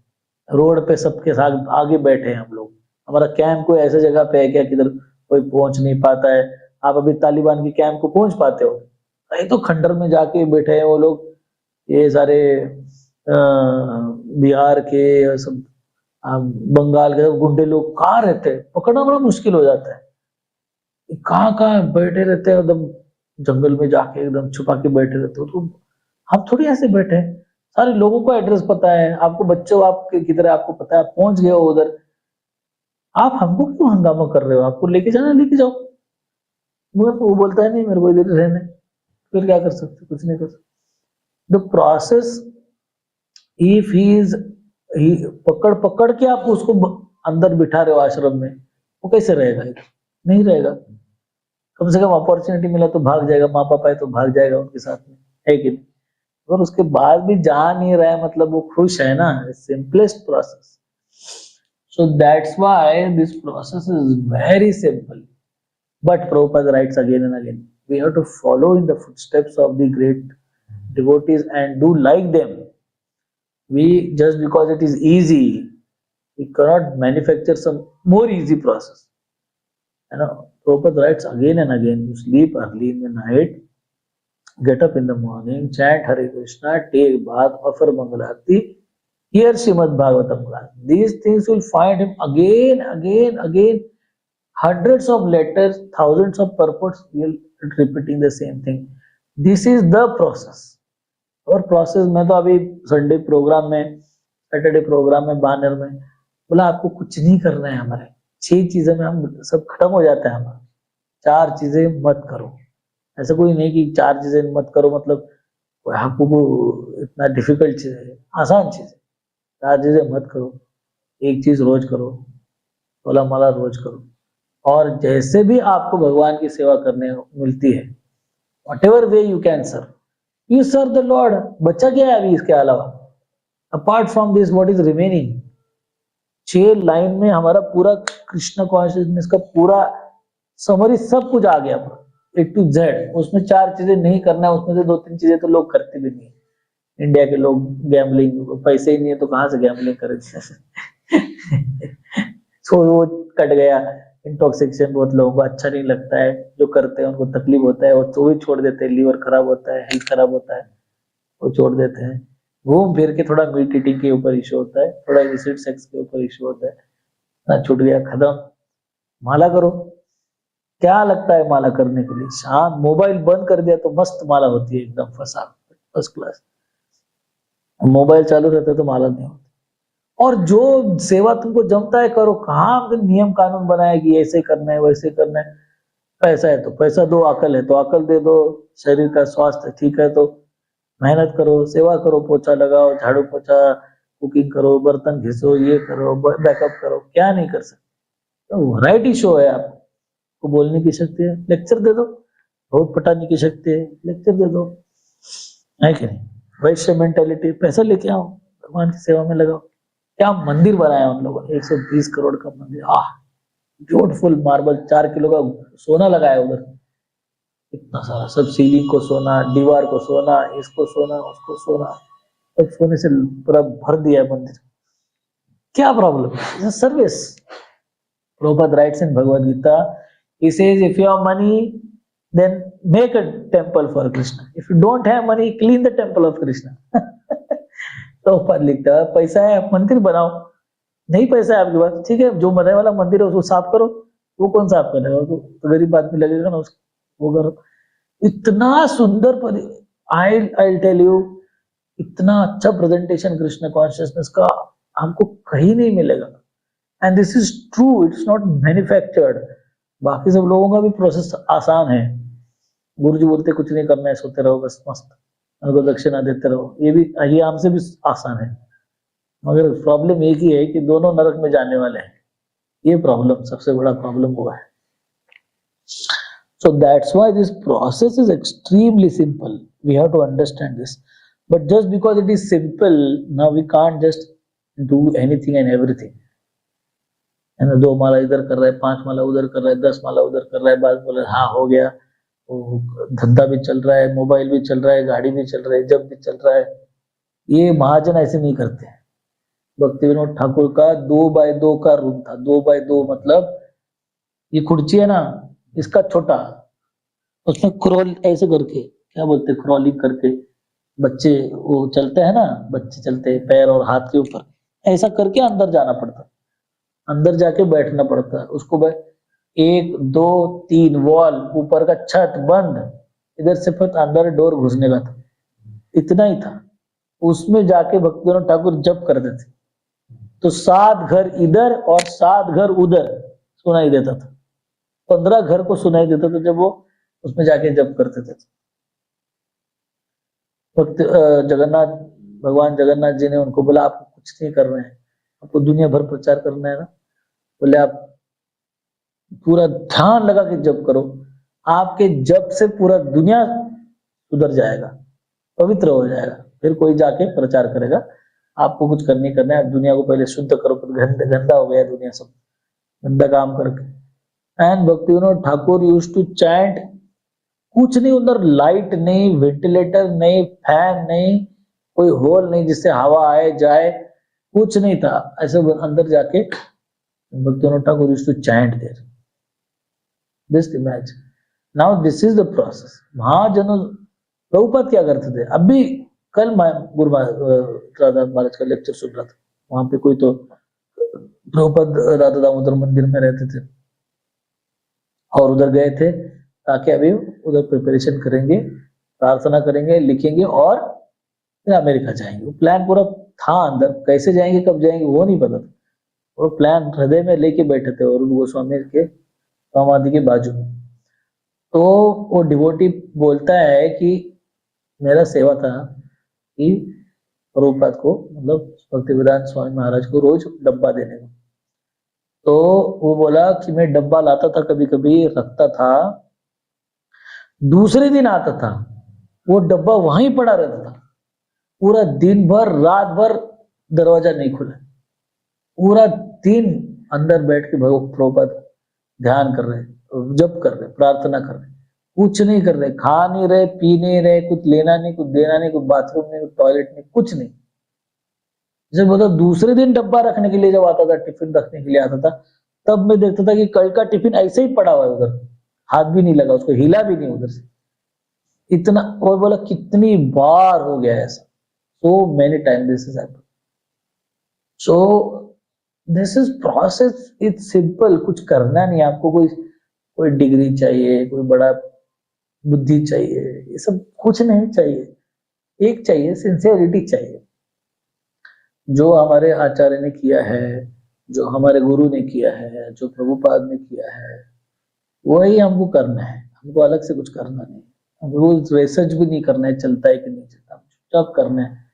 रोड पे सबके साथ आगे बैठे हैं हम लोग। हमारा कैंप कोई ऐसी जगह पे है क्या किधर कोई पहुंच नहीं पाता है? आप अभी तालिबान के कैंप को पहुंच पाते हो? ये तो खंडर में जाके बैठे हैं वो लोग, ये सारे बिहार के सब, बंगाल के सब गुंडे लोग कहाँ रहते हैं, पकड़ना बड़ा मुश्किल हो जाता है। कहाँ कहाँ बैठे रहते हैं एकदम जंगल में जाके, एकदम छुपा के बैठे रहते हो। तो हम थोड़ी ऐसे बैठे हैं, सारे लोगों को एड्रेस पता है, आपको बच्चों आपके किधर आपको पता है, आप पहुंच गए हो उधर, आप हमको क्यों हंगामा कर रहे हो? आपको लेके जाना लेके जाओ। मगर वो बोलता है नहीं मेरे को इधर रहने, फिर क्या कर सकते? कुछ नहीं कर सकते। The process if he is पकड़ पकड़ के आप उसको अंदर बिठा रहे हो आश्रम में, वो कैसे रहेगा? नहीं रहेगा। कम से कम अपॉर्चुनिटी मिला तो भाग जाएगा, माँ पापा है तो भाग जाएगा उनके साथ में, है कि नहीं? और उसके बाद भी जा नहीं रहा है मतलब वो खुश है ना, simplest process. So that's why this process is very simple. But Prabhupada writes again and again, we have to follow in the footsteps of the great devotees and do like them. We just because it is easy, we cannot manufacture some more easy process. You know, Prabhupada writes again and again, you sleep early in the night, get up in the morning, chant Hare Krishna, take bath, offer Mangalarti, hear Srimad Bhagavatam class. These things will find him again, again, again. Hundreds of letters, thousands of purports, will repeating the same thing. This is the process. और process में तो अभी Sunday programme में, Saturday programme में, banner में बोला आपको कुछ नहीं करना है, हमारे 6 चीजें में हम सब खत्म हो जाता है हमारा। 4 चीजें मत करो। ऐसा कोई नहीं कि 4 चीजें मत करो मतलब आपको इतना डिफिकल्ट चीज है, आसान चीज है। 4 चीजें मत करो, एक चीज रोज करो, 16 माला रोज करो, और जैसे भी आपको भगवान की सेवा करने मिलती है, whatever way you can serve, you serve the Lord। बच्चा क्या है अभी इसके अलावा? Apart from this what is remaining? 6 line में हमारा पूरा कृष्ण कॉन्शियसनेस का पूरा समरी सब कुछ आ गया A to Z। उसमें 4 चीजें नहीं करना है, उसमें से 2-3 चीजें तो लोग करते भी नहीं। इंडिया के लोग गैम्बलिंग, पैसे ही नहीं है तो कहाँ से गैम्बलिंग करेंगे? तो वो कट गया। इंटॉक्सिकेशन बहुत लोगों को अच्छा नहीं लगता है, जो करते हैं उनको तकलीफ होता है, और तो भी छोड़ देते हैं, लीवर खराब होता है, हेल्थ खराब होता है, वो छोड़ देते हैं। घूम फिर के थोड़ा मीट ईटिंग के ऊपर इशू होता है, थोड़ा इलिसिट सेक्स के ऊपर इशू होता है, ना छूट गया, खत्म। माला करो। क्या लगता है माला करने के लिए? शांत, मोबाइल बंद कर दिया तो मस्त माला होती है, एकदम फर्स्ट क्लास। मोबाइल चालू रहता है तो माला नहीं होती। और जो सेवा तुमको जमता है करो। कहाँ नियम कानून बनाया कि ऐसे करना है वैसे करना है? पैसा है तो पैसा दो, अकल है तो अकल दे दो, शरीर का स्वास्थ्य ठीक है तो मेहनत करो, सेवा करो, पोछा लगाओ, झाड़ू पोछा, कुकिंग करो, बर्तन घिसो, ये करो, बैकअप करो। क्या नहीं कर सकते? तो वैरायटी शो है। आपको बोलने की शक्ति है, लेक्चर दे दो। बहुत पटाने की शक्ति है, लेक्चर दे दो, है कि नहीं? वैश्य मेंटेलिटी, पैसा लेके आओ, भगवान की सेवा में लगाओ। क्या मंदिर बनाया उन लोगों ने, 120 करोड़ का मंदिर। ब्यूटीफुल मार्बल, 4 किलो का सोना लगाया उधर, इतना सारा, सब सीलिंग को सोना, दीवार को सोना, इसको सोना, उसको सोना, सब सोने से पूरा भर दिया है मंदिर। क्या प्रॉब्लम है? Service. Prabhupada writes in Bhagavad Gita, he says if you have money then make a temple for Krishna, if you don't have money clean the temple of Krishna। तो ऊपर लिखता है पैसा है मंदिर बनाओ, नहीं पैसा है आपके पास, ठीक है, जो बनने वाला मंदिर है उसको साफ करो। वो कौन साफ करेगा? तो गरीब आदमी लगेगा ना उसको, वो करो। इतना सुंदर आई टेल यू, इतना अच्छा प्रेजेंटेशन कृष्ण कॉन्शियसनेस का हमको कहीं नहीं मिलेगा। And this is true, it's not manufactured. बाकी सब लोगों का भी प्रोसेस आसान है। गुरु जी बोलते कुछ नहीं करना है, सोते रहो बस मस्त, उनको दक्षिणा देते रहो, ये हमसे भी आसान है। मगर प्रॉब्लम एक ही है कि दोनों नरक में जाने वाले हैं। ये प्रॉब्लम सबसे बड़ा प्रॉब्लम हुआ है। So that's why this process is extremely simple. We have to understand this. But just because it is simple, now we can't just do anything and everything. है ना, 2 माला इधर कर रहा है, 5 माला उधर कर रहा है, 10 माला उधर कर रहा है, बाद बोले हाँ हो गया, धंधा भी चल रहा है, मोबाइल भी चल रहा है, गाड़ी भी चल रहा है, जब भी चल रहा है। ये महाजन ऐसे नहीं करते। भक्ति विनोद ठाकुर का 2x2 का रूम था। 2x2 मतलब ये खुर्ची है ना, इसका छोटा, उसमें क्रॉल ऐसे करके, क्या बोलते हैं, क्रॉलिंग करके बच्चे वो चलते हैं ना, बच्चे चलते हैं पैर और हाथ के ऊपर, ऐसा करके अंदर जाना पड़ता, अंदर जाके बैठना पड़ता। उसको 1 2 3 वॉल, ऊपर का छत बंद, इधर से फिर अंदर डोर घुसने का था, इतना ही था। उसमें जाके भक्ति विनोद ठाकुर जप करते थे, तो 7 घर इधर और 7 घर उधर सुनाई देता था। 15 घर को सुनाई देता था जब वो उसमें जाके जप करते थे। भक्त जगन्नाथ, भगवान जगन्नाथ जी ने उनको बोला आप कुछ नहीं कर रहे हैं, आपको दुनिया भर प्रचार करना है ना, बोले आप पूरा ध्यान लगा के जप करो, आपके जप से पूरा दुनिया सुधर जाएगा, पवित्र हो जाएगा, फिर कोई जाके प्रचार करेगा। आपको कुछ करने करना है, आप दुनिया को पहले शुद्ध करो, गंदा हो गया दुनिया, सब गंदा काम करके। And Bhakti Vinod Thakur used to chant, कुछ नहीं उधर, लाइट नहीं, वेंटिलेटर नहीं, फैन नहीं, कोई होल नहीं जिससे हवा आए जाए, कुछ नहीं था। ऐसे अंदर जाके Bhakti Vinod Thakur used to chant there. Just imagine, now this is the process. महाजनों, प्रभुपाद क्या करते थे? अभी कल मैं गुरु राधा महाराज का लेक्चर सुन रहा था, वहां पे कोई तो प्रभुपाद राधा दामोदर मंदिर में रहते थे और उधर गए थे ताकि अभी उधर प्रिपरेशन करेंगे, प्रार्थना करेंगे, लिखेंगे और फिर अमेरिका जाएंगे। वो प्लान पूरा था अंदर, कैसे जाएंगे कब जाएंगे वो नहीं पता था, वो प्लान हृदय में लेके बैठे थे और गोस्वामी के समाधि के बाजू में। तो वो डिवोटी बोलता है कि मेरा सेवा था कि प्रभुपाद को, मतलब भक्तिवेदांत स्वामी महाराज को रोज डब्बा देने का। तो वो बोला कि मैं डब्बा लाता था, कभी कभी रखता था, दूसरे दिन आता था वो डब्बा वहीं पड़ा रहता था, पूरा दिन भर रात भर दरवाजा नहीं खुला, पूरा दिन अंदर बैठ के प्रभुपाद ध्यान कर रहे, जप कर रहे, प्रार्थना कर रहे, कुछ नहीं कर रहे, खा नहीं रहे, पी नहीं रहे, कुछ लेना नहीं, कुछ देना नहीं, कुछ बाथरूम नहीं, कुछ टॉयलेट नहीं, कुछ नहीं। जैसे बोला दूसरे दिन डब्बा रखने के लिए जब आता था, टिफिन रखने के लिए आता था, तब मैं देखता था कि कल का टिफिन ऐसे ही पड़ा हुआ है उधर, हाथ भी नहीं लगा उसको, हिला भी नहीं उधर से, इतना। और बोला कितनी बार हो गया ऐसा, so many time this is happened. So this is process, it's simple, कुछ करना नहीं आपको, कोई डिग्री चाहिए, कोई बड़ा बुद्धि चाहिए, ये सब कुछ नहीं चाहिए। एक चाहिए, सिंसियरिटी चाहिए। जो हमारे आचार्य ने किया है, जो हमारे गुरु ने किया है, जो प्रभुपाद ने किया है, वही हमको करना है, हमको अलग से कुछ करना नहीं, हमको रिसर्च भी नहीं करना है चलता है कि नहीं चलता, चुपचाप करना है।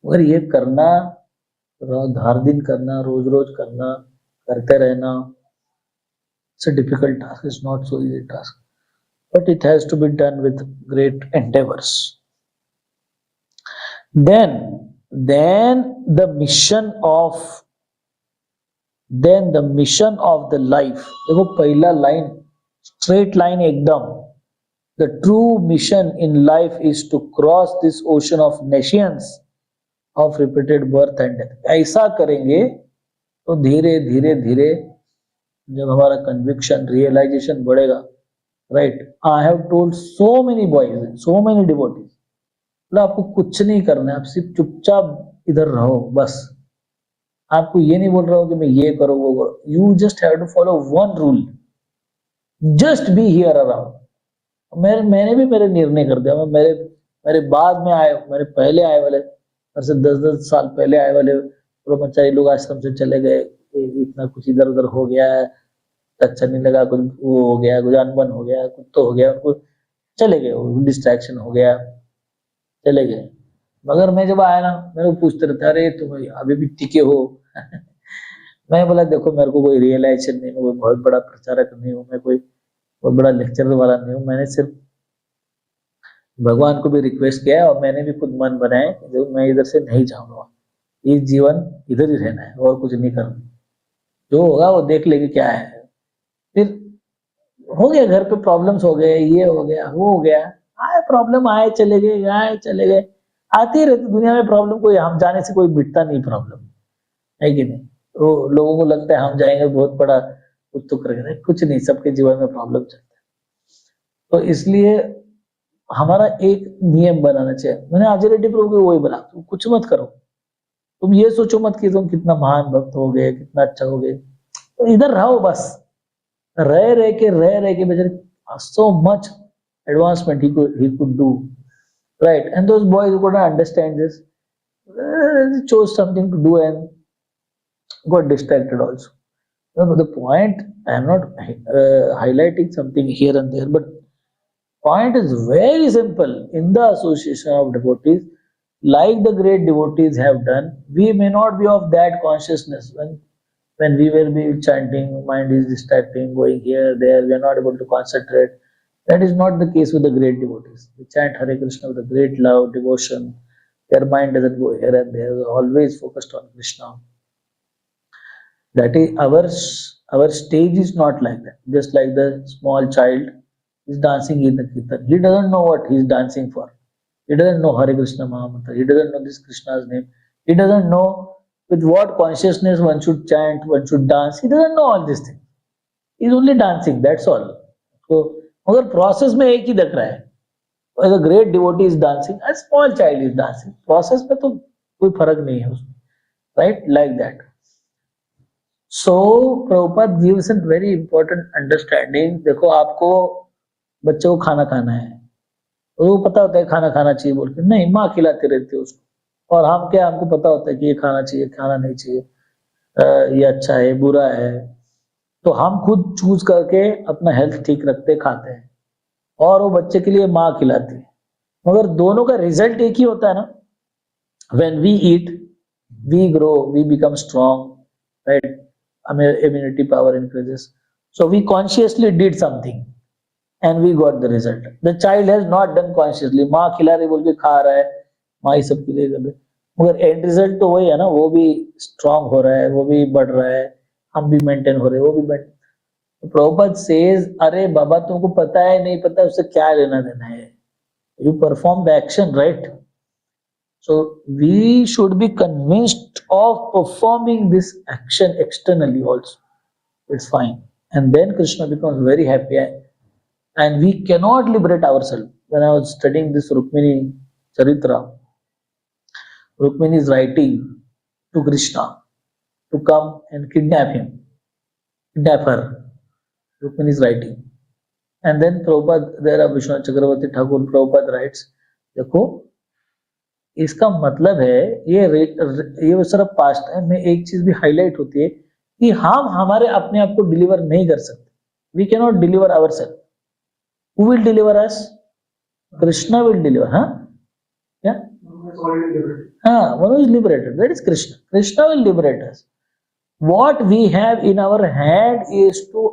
मगर ये करना, हर दिन करना, रोज रोज करना, करते रहना, it's a difficult task, it's not so easy task, but it has to be done with great endeavors. Then the mission of the life, देखो पहला लाइन स्ट्रेट लाइन एकदम, the true mission in life is to cross this ocean of nations of repeated birth and death. ऐसा करेंगे तो धीरे धीरे धीरे जब हमारा कन्विक्शन, रियलाइजेशन बढ़ेगा, right. I have told so many boys, so many devotees, मतलब आपको कुछ नहीं करना है, आप सिर्फ चुपचाप इधर रहो बस, आपको ये नहीं बोल रहा हूँ कि मैं ये करो वो करो, you just have to follow one rule, just be here around. मैंने भी मेरे निर्णय कर दिया, मेरे मेरे बाद में आए, मेरे पहले आए वाले, मेरे से 10-10 साल पहले आए वाले ब्रह्मचारी लोग आश्रम से चले गए, इतना कुछ इधर उधर हो गया है, अच्छा नहीं लगा, कुछ वो हो गया, कुछ अनबन हो गया, कुछ तो हो गया, उनको चले गए, डिस्ट्रैक्शन हो गया, चले गए। मगर मैं जब आया ना, मेरे को पूछते रहते, अरे तुम अभी भी टिके हो। मैं बोला देखो, मेरे को कोई रियलाइजेशन नहीं, मैं कोई बहुत बड़ा प्रचारक नहीं हूँ, मैं कोई बहुत बड़ा लेक्चरर वाला नहीं हूँ, मैंने सिर्फ भगवान को भी रिक्वेस्ट किया है और मैंने भी खुद मन बनाया कि जो मैं इधर से नहीं जाऊंगा, ये जीवन इधर ही रहना है और कुछ नहीं करना, जो होगा वो देख लेंगे क्या है। फिर हो गया, घर पे प्रॉब्लम्स हो गए, ये हो गया वो हो गया, आए प्रॉब्लम, आए चले गए, आए चले गए, आती ही रहती दुनिया में प्रॉब्लम, कोई हम जाने से कोई मिटता नहीं प्रॉब्लम, है कि नहीं। तो लोगों को लगता है हम जाएंगे बहुत बड़ा कुछ तो करेंगे, कुछ नहीं, सबके जीवन में प्रॉब्लम चलता है। तो इसलिए हमारा एक नियम बनाना चाहिए, मैंने आचार्य प्रभु को वही बोला, तुम कुछ मत करो, तुम ये सोचो मत कि तुम कितना महान भक्त हो गए, कितना अच्छा हो गए, तो इधर रहो बस, रह रह के बेचारे so much advancement he could do, right? And those boys who could not understand this, they chose something to do and got distracted also. No, the point, I am not highlighting something here and there, but point is very simple. In the association of devotees, like the great devotees have done, we may not be of that consciousness. When we will be chanting, mind is distracting, going here, there, we are not able to concentrate. That is not the case with the great devotees. They chant Hare Krishna with a great love, devotion. Their mind doesn't go here and there, they are always focused on Krishna. That is our stage is not like that. Just like the small child is dancing in the kirtan, he doesn't know what he is dancing for. He doesn't know Hare Krishna Mahamantra. He doesn't know this Krishna's name. He doesn't know with what consciousness one should chant, one should dance. He doesn't know all these things. He's only dancing. That's all. So, अगर process में एक ही दिख रहा है, as a great devotee is dancing, a small child is dancing. Process में तो कोई फर्क नहीं है उसमें, right? Like that. So Prabhupada gives a very important understanding. देखो आपको बच्चे को खाना खाना है, वो पता होता है खाना खाना चाहिए बोल के, नहीं माँ खिलाती रहती है उसको, और हम क्या, हमको पता होता है कि ये खाना चाहिए, खाना नहीं चाहिए, ये अच्छा है, बुरा है, तो हम खुद चूज करके अपना हेल्थ ठीक रखते खाते हैं, और वो बच्चे के लिए माँ खिलाती है, मगर दोनों का रिजल्ट एक ही होता है ना। When we eat, we grow, we become strong, right, immunity power increases. So we consciously did something and we got the result. The child has not done consciously. माँ खिला रही बोल के खा रहा है, माँ ही सब खिलाएगा, मगर एंड रिजल्ट तो वही है ना, वो भी स्ट्रांग हो रहा है, वो भी बढ़ रहा है, हम भी मेंटेन हो रहे हैं, वो भी मेंटेन। तो प्रभुपाद सेज, अरे बाबा तुमको पता है नहीं पता, उससे क्या लेना देना है, you perform the action, right? So we should be convinced of performing this action externally also. It's fine. And then Krishna becomes very happy, and we cannot liberate ourselves. When I was studying this Rukmini Charitra, Rukmini is writing to Krishna to come and kidnap her. Rukmini is writing. And then Prabhupada, there Vishwanath Chakravarti Thakur Prabhupada writes, देखो इसका मतलब है ये सिर्फ past time में एक चीज भी हाईलाइट होती है कि हम हमारे अपने आप को डिलीवर नहीं कर सकते. We can not deliver our self. Who will deliver us? Krishna will deliver. हाँ क्या? हाँ, one is liberated, that is Krishna. Krishna will liberate us. What we have in our hand is to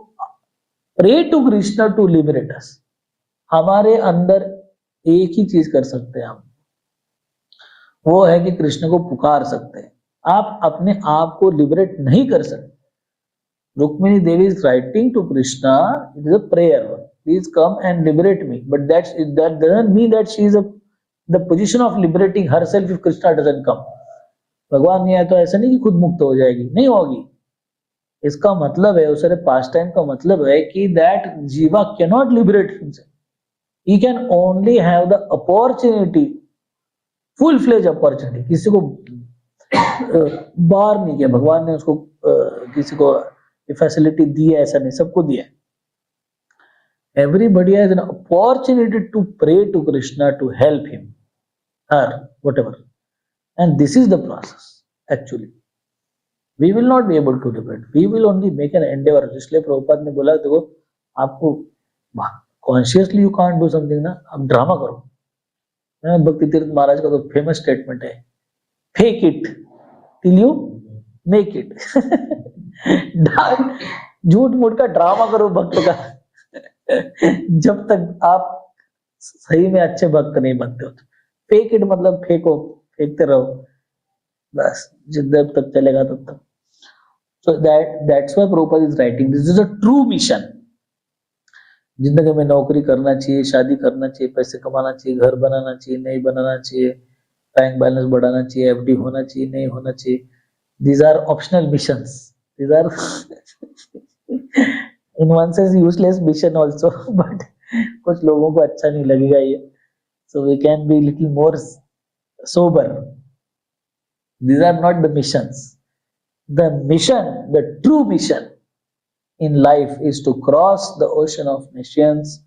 pray to Krishna to liberate us. हमारे अंदर एक ही चीज कर सकते हैं हम, वो है कि कृष्ण को पुकार सकते हैं. आप अपने आप को लिबरेट नहीं कर सकते. Rukmini Devi is writing to Krishna, it is a prayer, please come and liberate me, but that doesn't mean that she is the position of liberating herself if Krishna doesn't come. भगवान नहीं आए तो ऐसा नहीं कि खुद मुक्त हो जाएगी, नहीं होगी. इसका मतलब है, उस पास्ट टाइम का मतलब है कि that jiva can not liberate himself. He can only have the opportunity, full fledge opportunity. किसी को बाहर नहीं किया, भगवान ने उसको किसी को फैसिलिटी दी है ऐसा नहीं, सबको दिया है. Everybody has an opportunity to pray to Krishna to help him, her, whatever. And this is the process, actually. We will not be able to do it. We will only make an endeavor. इसलिए प्रभुपाद ने बोला देखो आपको consciously you can't do something ना, आप drama करो. भक्ति तीर्थ महाराज का तो फेमस स्टेटमेंट है, fake it till you make it. झूठ मूठ का ड्रामा करो भक्त का, जब तक आप सही में अच्छे भक्त नहीं बनते हो. फेक इट मतलब फेंको, फेंकते रहो बस, जब तक चलेगा तब तक. So that's why Prabhupada is writing. This is a true mission. जिंदगी में नौकरी करना चाहिए, शादी करना चाहिए, पैसे कमाना चाहिए, घर बनाना चाहिए, नहीं बनाना चाहिए, बैंक बैलेंस बढ़ाना चाहिए, एफडी होना चाहिए, नहीं होना चाहिए. These are optional missions. These are in one sense useless mission also, but कुछ लोगों को अच्छा नहीं लगेगा ये. So we can be little more sober. These are not the missions. The mission, the true mission in life is to cross the ocean of nations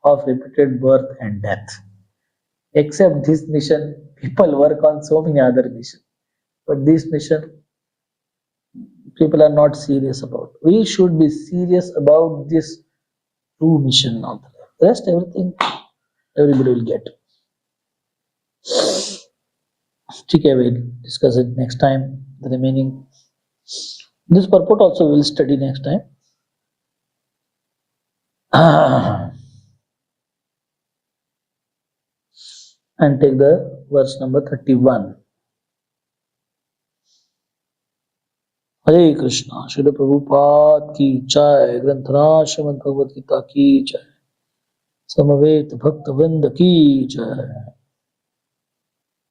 of repeated birth and death. Except this mission, people work on so many other missions. But this mission, people are not serious about. We should be serious about this true mission of the life. The rest, everything, everybody will get. Okay, we'll discuss it next time. The remaining, this purport also we'll study next time. And take the verse number 31. Hare Krishna. Srila Prabhupada ki jai. Granthara Srimad Bhagavad Gita ki jai. Samaveta Bhakta Vrinda ki jai.